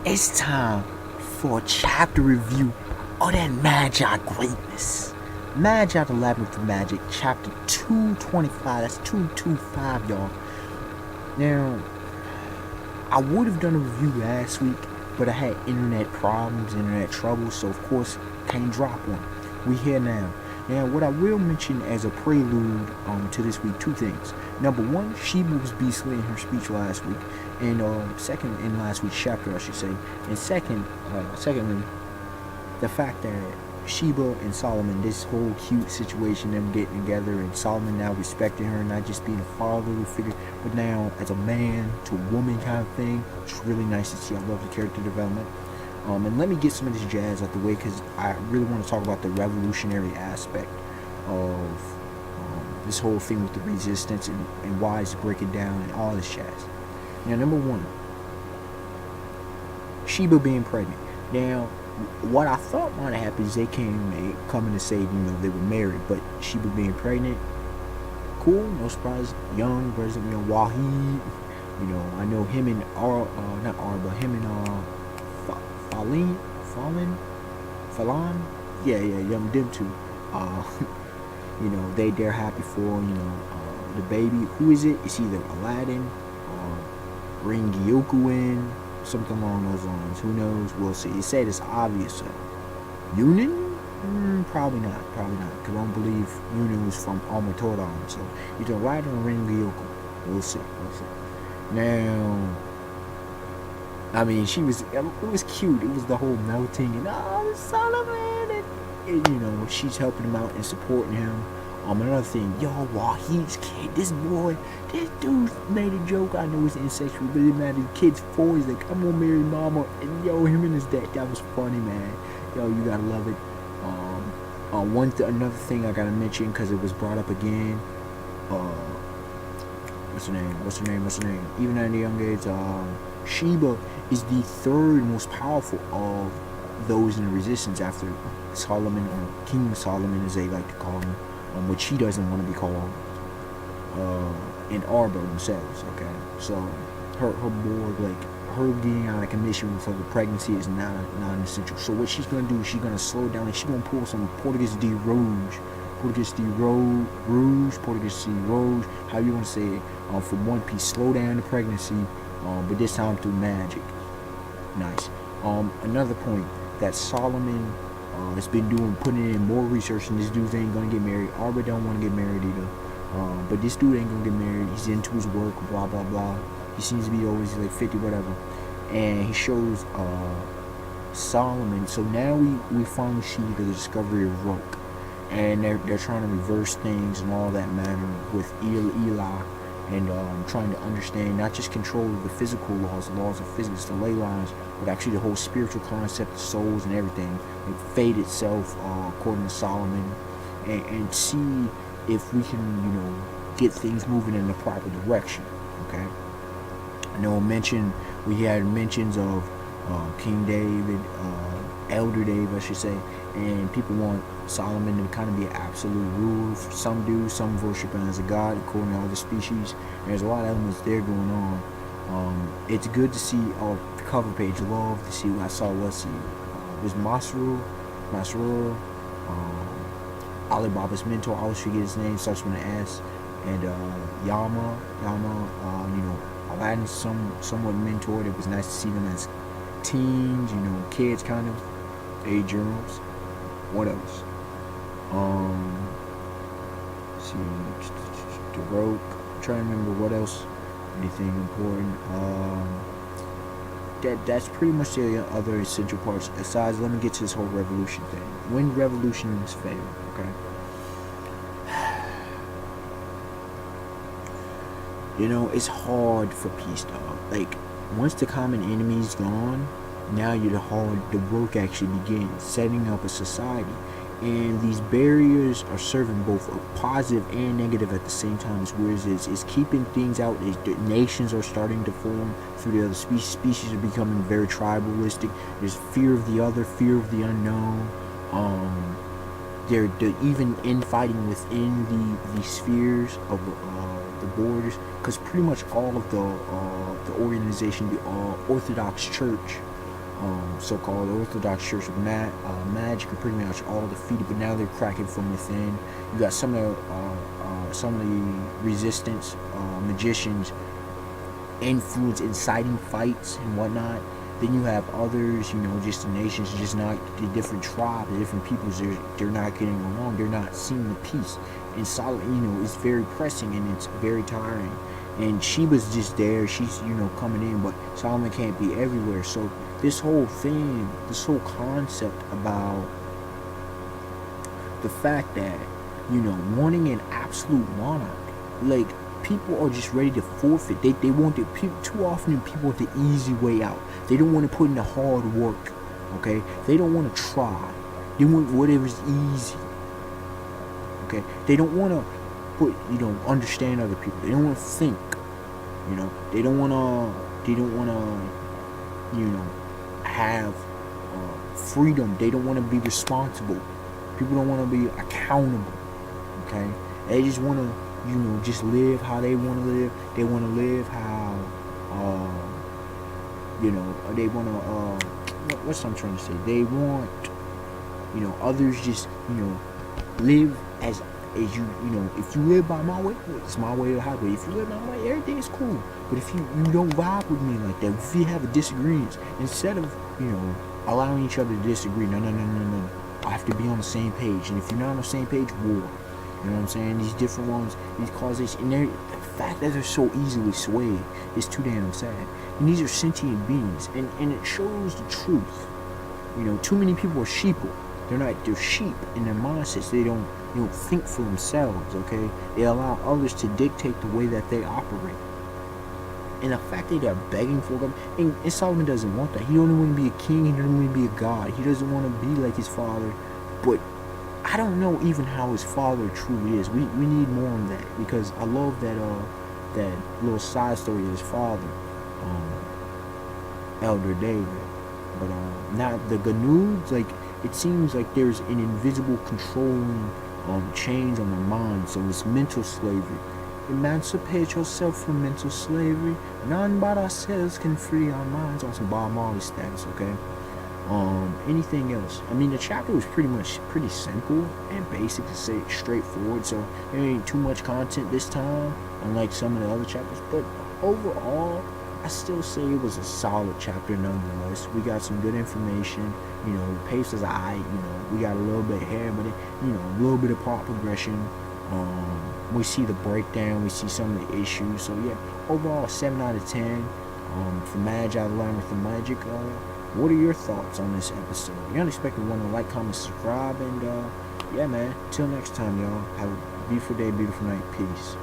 It's time for a chapter review of that Magi greatness. Magi the Labyrinth of Magic, chapter 225. That's 225, y'all. Now, I would have done a review last week, but I had internet problems, internet trouble, so of course, can't drop one. We here now. Now, what I will mention as a prelude to this week, two things. Number one, Sheba was beastly in her speech last week, and second, in last week's chapter, I should say. And secondly, the fact that Sheba and Solomon, this whole cute situation, them getting together, and Solomon now respecting her, not just being a fatherly figure, but now as a man to a woman kind of thing, which is really nice to see. I love the character development. And let me get some of this jazz out the way because I really want to talk about the revolutionary aspect of this whole thing with the resistance and why it's breaking down and all this jazz. Now, number one, Sheba being pregnant. Now, what I thought might have happened is they coming to say, they were married, but Sheba being pregnant, cool, no surprise. Young version, Wahid. I know him and not Arba, him and Falan, yeah, them two. They're happy for the baby. Who is it? It's either Aladdin or Ringyokuin, something along those lines. Who knows? We'll see. It said it's obvious. So Yunin, probably not, because I don't believe Yunin was from Almatordon. So either Aladdin or Ringyoku. We'll see. Now, I mean, it was cute. It was the whole melting and, the Solomon, and she's helping him out and supporting him. Another thing, Wahid's kid, this dude made a joke. I know it's incestual, but it mattered. The kid's 4, he's like, I'm gonna marry mama, and him and his dad, that was funny, man. You gotta love it. Another thing I gotta mention, because it was brought up again, what's her name? Even at a young age, Sheba is the third most powerful of those in the resistance after Solomon, or King Solomon as they like to call him, which he doesn't want to be called, and Arba themselves, okay? So her board, like her getting out of commission for the pregnancy is non-essential. So what she's going to do is she's going to slow down and she's going to pull some Portuguese de Rouge, how you want to say it, for One Piece. Slow down the pregnancy, but this time through magic. Nice. Another point that Solomon has been putting in more research, and this dude ain't gonna get married. Arba don't want to get married either, but this dude ain't gonna get married. He's into his work, blah blah blah. He seems to be always like 50, whatever, and he shows Solomon. So now we finally see the discovery of Roke, and they're trying to reverse things and all that matter with Eli. And trying to understand not just control the physical laws, the laws of physics, the ley lines, but actually the whole spiritual concept of souls and everything, like fate itself, according to Solomon, and see if we can, get things moving in the proper direction. Okay. I know we had mentions of King David, Elder David, I should say, and people want Solomon to kind of be an absolute ruler. Some do, some worship him as a god according to other species. There's a lot of elements there going on. It's good to see the cover page. Love to see what I saw. Let's see, there's Masrur, Alibaba's mentor. I always forget his name. Starts with an S. And Yama, Aladdin's somewhat mentored. It was nice to see them as teens, kids kind of, age journals. What else? See, the Roke. I'm trying to remember what else. Anything important? That's pretty much the other essential parts. Besides, let me get to this whole revolution thing. When revolutions fail, okay? It's hard for peace, dog. Like, once the common enemy's gone, now the work actually begins, setting up a society. And these barriers are serving both a positive and negative at the same time. Whereas it's keeping things out. The nations are starting to form through the other species. Species are becoming very tribalistic. There's fear of the other, fear of the unknown. They're even infighting within the spheres of the borders, because pretty much all of the organization, the Orthodox Church, so-called Orthodox Church of Magic are pretty much all defeated, but now they're cracking from within. You got some of the resistance magicians influence inciting fights and whatnot. Then you have others, just the nations, just not the different tribes, the different peoples. They're not getting along. They're not seeing the peace. And Solomon, it's very pressing and it's very tiring. And Sheba's just there. She's, coming in, but Solomon can't be everywhere. So this whole thing, this whole concept about the fact that, wanting an absolute monarch, like, people are just ready to forfeit. They want too often people want the easy way out. They don't want to put in the hard work. Okay? They don't want to try. They want whatever's easy. Okay? They don't want to understand other people. They don't want to think. They don't want to have freedom. They don't want to be responsible. People don't want to be accountable. Okay? They just want to just live how they want to live. They want to live how, they want to, what's I'm trying to say? They want, others just, live as you, if you live by my way, it's my way or the highway. If you live my way, everything is cool. But if you don't vibe with me like that, if you have a disagreement, instead of, allowing each other to disagree, no. I have to be on the same page. And if you're not on the same page, war. You know what I'm saying? These different ones, these causes, and the fact that they're so easily swayed is too damn sad. And these are sentient beings, and it shows the truth. Too many people are sheeple. They're sheep in their mindsets. They don't think for themselves, okay? They allow others to dictate the way that they operate. And the fact that they're begging for them, and Solomon doesn't want that. He don't want to be a king. He doesn't want to be a god. He doesn't want to be like his father. But I don't know even how his father truly is. We need more on that, because I love that little side story of his father, Elder David. But now the Ganuds, like, it seems like there's an invisible controlling chains on their minds. So it's mental slavery. Emancipate yourself from mental slavery. None but ourselves can free our minds. On some Bob Marley status, okay? Anything else? I mean, the chapter was pretty simple and basic, to say straightforward. So there ain't too much content this time, unlike some of the other chapters. But overall, I still say it was a solid chapter nonetheless. We got some good information. The pace is alright. We got a little bit here, but a little bit of plot progression. We see the breakdown. We see some of the issues. So yeah, overall, 7 out of 10. For Magi, the Labyrinth of Magic. What are your thoughts on this episode? You unexpected one to like, comment, subscribe, and yeah, man. Till next time, y'all. Have a beautiful day, beautiful night. Peace.